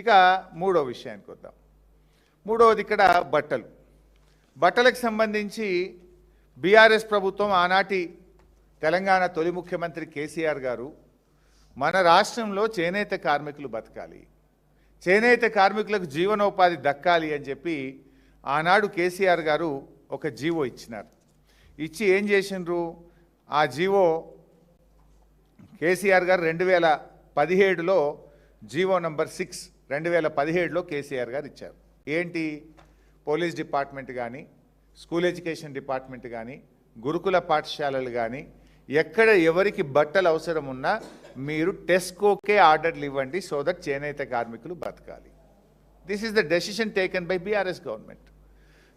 ఇక మూడో విషయానికి వద్దాం. మూడవది ఇక్కడ బట్టలకు సంబంధించి బీఆర్ఎస్ ప్రభుత్వం ఆనాటి తెలంగాణ తొలి ముఖ్యమంత్రి కేసీఆర్ గారు మన రాష్ట్రంలో చేనేత కార్మికులు బతకాలి, చేనేత కార్మికులకు జీవనోపాధి దక్కాలి అని చెప్పి ఆనాడు కేసీఆర్ గారు ఒక జీవో ఇచ్చినారు. ఇచ్చి ఏం చేసిండ్రు? ఆ జీవో కేసీఆర్ గారు 2017లో జీవో నంబర్ 6 2017లో కేసీఆర్ గారు ఇచ్చారు. ఏంటి? పోలీస్ డిపార్ట్మెంట్ కానీ, స్కూల్ ఎడ్యుకేషన్ డిపార్ట్మెంట్ కానీ, గురుకుల పాఠశాలలు కానీ ఎక్కడ ఎవరికి బట్టలు అవసరం ఉన్నా మీరు టెస్కోకే ఆర్డర్లు ఇవ్వండి, సో దట్ చేనేత కార్మికులు బతకాలి. This is the decision taken by BRS government.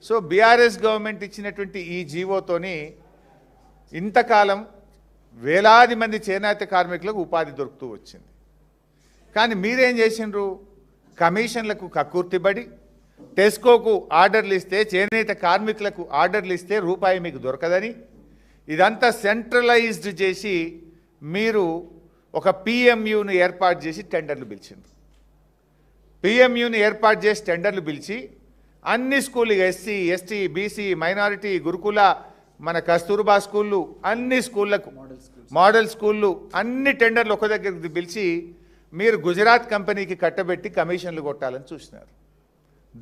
So BRS government ఇచ్చినటువంటి ఈ జీవోతోని ఇంతకాలం వేలాది మంది చేనేత కార్మికులకు ఉపాధి దొరుకుతూ వచ్చింది. కానీ మీరేం చేసిండ్రు? కమిషన్లకు కక్కుర్తిబడి టెస్కోకు ఆర్డర్లు ఇస్తే, చేనేత కార్మికులకు ఆర్డర్లు ఇస్తే రూపాయి మీకు దొరకదని ఇదంతా సెంట్రలైజ్డ్ చేసి మీరు ఒక పిఎంయును ఏర్పాటు చేసి టెండర్లు పిలిచిండ్రు. పిఎంయుని ఏర్పాటు చేసి టెండర్లు పిలిచి అన్ని స్కూళ్ళు, ఎస్సీ, ఎస్టీ, బీసీ, మైనారిటీ, గురుకుల, మన కస్తూర్బా స్కూళ్ళు, అన్ని స్కూళ్లకు, మోడల్ స్కూళ్ళు అన్ని టెండర్లు ఒక దగ్గరికి పిలిచి మీరు గుజరాత్ కంపెనీకి కట్టబెట్టి కమిషన్లు కొట్టాలని చూసినారు.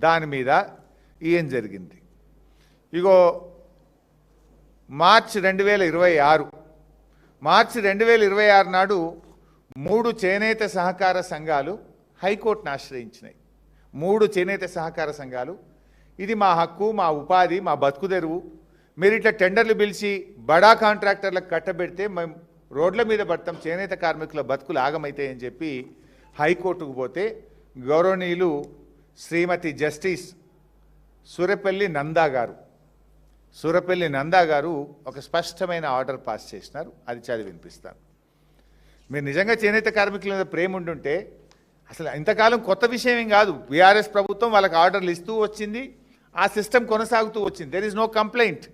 దాని మీద ఏం జరిగింది? ఇగో మార్చి 2026 నాడు 3 చేనేత సహకార సంఘాలు హైకోర్టును ఆశ్రయించినాయి. 3 చేనేత సహకార సంఘాలు ఇది మా హక్కు, మా ఉపాధి, మా బతుకు తెరువు, మీరు ఇట్లా టెండర్లు పిలిచి బడా కాంట్రాక్టర్లకు కట్టబెడితే మేము రోడ్ల మీద పడతాం, చేనేత కార్మికుల బతుకులు ఆగమైతాయని చెప్పి హైకోర్టుకు పోతే గౌరవనీయులు శ్రీమతి జస్టిస్ సూరపల్లి నందా గారు ఒక స్పష్టమైన ఆర్డర్ పాస్ చేసినారు. అది చదివి వినిపిస్తాను. మీరు నిజంగా చేనేత కార్మికుల మీద ప్రేమ ఉండుంటే అసలు ఇంతకాలం కొత్త విషయం ఏం కాదు. బీఆర్ఎస్ ప్రభుత్వం వాళ్ళకి ఆర్డర్లు ఇస్తూ వచ్చింది, ఆ సిస్టమ్ కొనసాగుతూ వచ్చింది. There is no complaint.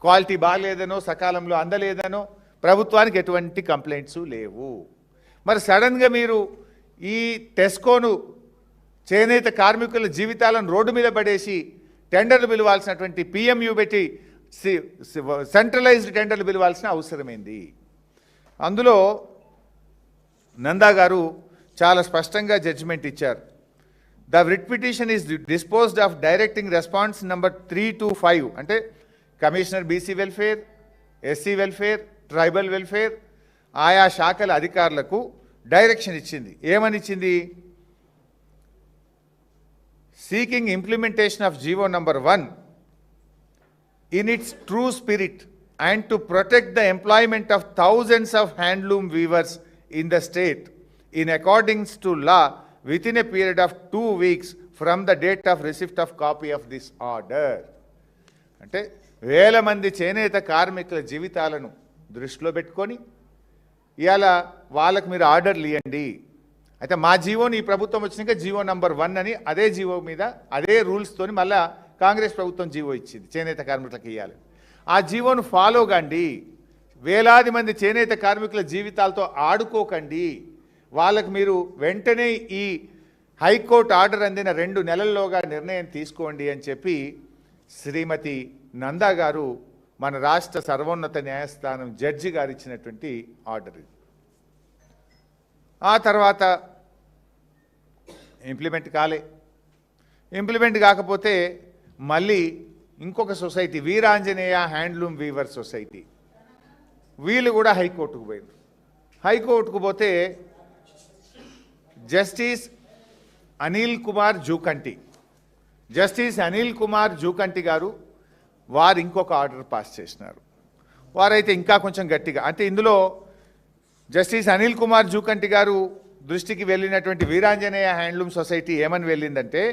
Quality బాగాలేదనో, సకాలంలో అందలేదనో ప్రభుత్వానికి ఎటువంటి కంప్లైంట్స్ లేవు. మరి సడన్గా మీరు ఈ టెస్కోను, చేనేత కార్మికుల జీవితాలను రోడ్డు మీద పడేసి టెండర్లు పిలవాల్సినటువంటి పిఎంయు పెట్టి సెంట్రలైజ్డ్ టెండర్లు పిలవాల్సిన అవసరమైంది. అందులో నందా గారు చాలా స్పష్టంగా జడ్జిమెంట్ ఇచ్చారు. The writ petition is disposed of directing response number 3 to 5 అంటే commissioner BC welfare, SC welfare, tribal welfare ఆయా శాఖల అధికారులకు డైరెక్షన్ ఇచ్చింది. ఏమని ఇచ్చింది? Seeking implementation of GO number 1 in its true spirit and to protect the employment of thousands of handloom weavers in the state in accordance to law within a period of 2 weeks from the date of receipt of copy of this order. అంటే వేల మంది చేనేత కార్మికుల జీవితాలను దృష్టిలో పెట్టుకొని ఇవాళ వాళ్ళకు మీరు ఆర్డర్లు ఇవ్వండి. అయితే మా జీవోని ఈ ప్రభుత్వం వచ్చినాక జీవో నంబర్ 1 అని అదే జీవో మీద అదే రూల్స్తోని మళ్ళా కాంగ్రెస్ ప్రభుత్వం జీవో ఇచ్చింది చేనేత కార్మికులకు ఇవ్వాలి. ఆ జీవోను ఫాలో కండి. వేలాది మంది చేనేత కార్మికుల జీవితాలతో ఆడుకోకండి. వాళ్ళకు మీరు వెంటనే ఈ హైకోర్టు ఆర్డర్ అందిన 2 నెలల్లోగా నిర్ణయం తీసుకోండి అని చెప్పి శ్రీమతి నందా గారు మన రాష్ట్ర సర్వోన్నత న్యాయస్థానం జడ్జి గారు ఇచ్చినటువంటి ఆర్డర్. ఆ తర్వాత ఇంప్లిమెంట్ కాకపోతే మళ్ళీ ఇంకొక society Veeranjaneya handloom weaver society వీళ్ళు కూడా హైకోర్టుకు పోయారు. హైకోర్టుకు పోతే జస్టిస్ అనిల్ కుమార్ జూకంటి గారు వారు ఇంకొక ఆర్డర్ పాస్ చేసినారు. వారైతే ఇంకా కొంచెం గట్టిగా, అంటే ఇందులో జస్టిస్ అనిల్ కుమార్ జూకంటి గారు దృష్టికి వెళ్ళినటువంటి వీరాంజనేయ హ్యాండ్లూమ్ సొసైటీ ఏమని వెళ్ళిందంటే,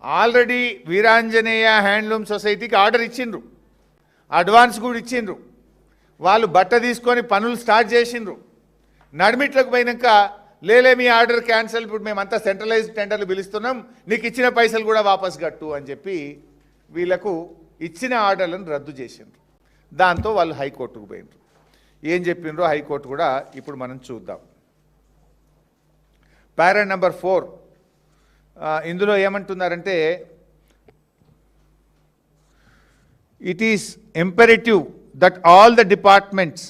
ఆల్రెడీ వీరాంజనేయ హ్యాండ్లూమ్ సొసైటీకి ఆర్డర్ ఇచ్చిండ్రు, అడ్వాన్స్ కూడా ఇచ్చిండ్రు, వాళ్ళు బట్ట తీసుకొని పనులు స్టార్ట్ చేసిండ్రు. నడిమిట్లకు పోయినాక లేలే మీ ఆర్డర్ క్యాన్సిల్, ఇప్పుడు మేమంతా సెంట్రలైజ్డ్ టెండర్లు పిలుస్తున్నాం, నీకు ఇచ్చిన పైసలు కూడా వాపస్ కట్టు అని చెప్పి వీళ్ళకు ఇచ్చిన ఆర్డర్లను రద్దు చేసిండ్రు. దాంతో వాళ్ళు హైకోర్టుకు పోయినరు. ఏం చెప్పిండ్రో హైకోర్టు కూడా ఇప్పుడు మనం చూద్దాం. పారా నంబర్ 4 ఇందులో ఏమంటున్నారంటే it is imperative that all the departments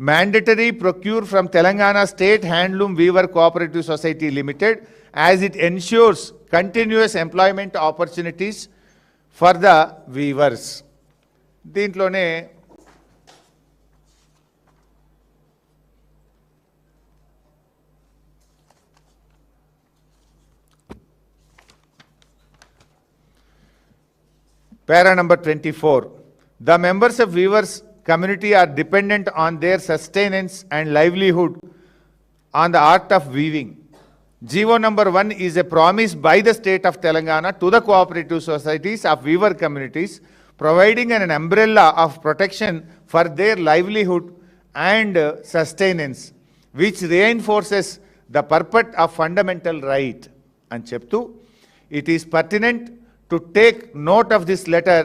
mandatory procure from Telangana State Handloom Weaver Cooperative Society Limited as it ensures continuous employment opportunities for the weavers. దీంట్లోనే para number 24. The members of weavers community are dependent on their sustenance and livelihood on the art of weaving. GO number 1 is a promise by the state of Telangana to the cooperative societies of weaver communities, providing an umbrella of protection for their livelihood and sustenance, which reinforces the purport of fundamental right. And cheptu, it is pertinent to take note of this letter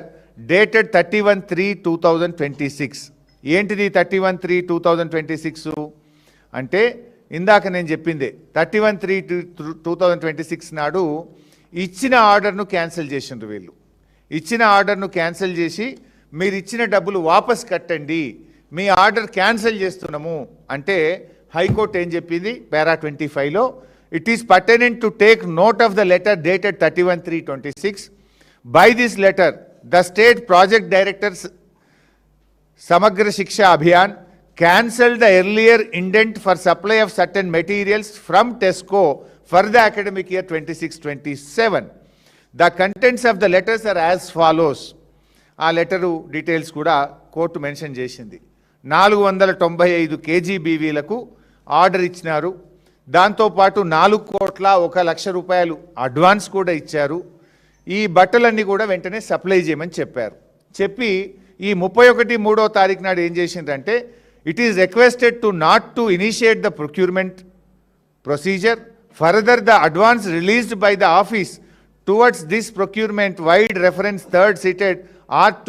dated 31/3/2026. ఏంటిది 31/3/2026 అంటే ఇందాక నేను చెప్పింది 31/3/2026 నాడు ఇచ్చిన ఆర్డర్ను cancel చేసిండ్రు వీళ్ళు. ఇచ్చిన ఆర్డర్ను క్యాన్సిల్ చేసి మీరు ఇచ్చిన డబ్బులు వాపస్ కట్టండి, మీ ఆర్డర్ క్యాన్సిల్ చేస్తున్నాము అంటే హైకోర్టు ఏం చెప్పింది పారా 25లో, it is pertinent to take note of the letter dated 31/3/26. By this letter, the state project directors Samagra Shiksha Abhiyan cancelled the earlier indent for supply of certain materials from TESCO for the academic year 26-27. The contents of the letters are as follows. ఆ letter details కూడా court mention చేసింది. 495 KGBVలకు order ఇచ్చినారు. దాంతోపాటు 4,01,00,000 రూపాయలు advance కూడా ఇచ్చారు. ఈ బట్టలన్నీ కూడా వెంటనే సప్లై చేయమని చెప్పారు. చెప్పి ఈ 31/3 తారీఖు నాడు ఏం చేసిందంటే, it is requested to not to initiate the procurement procedure further the advance released by the office towards this procurement vide reference third cited are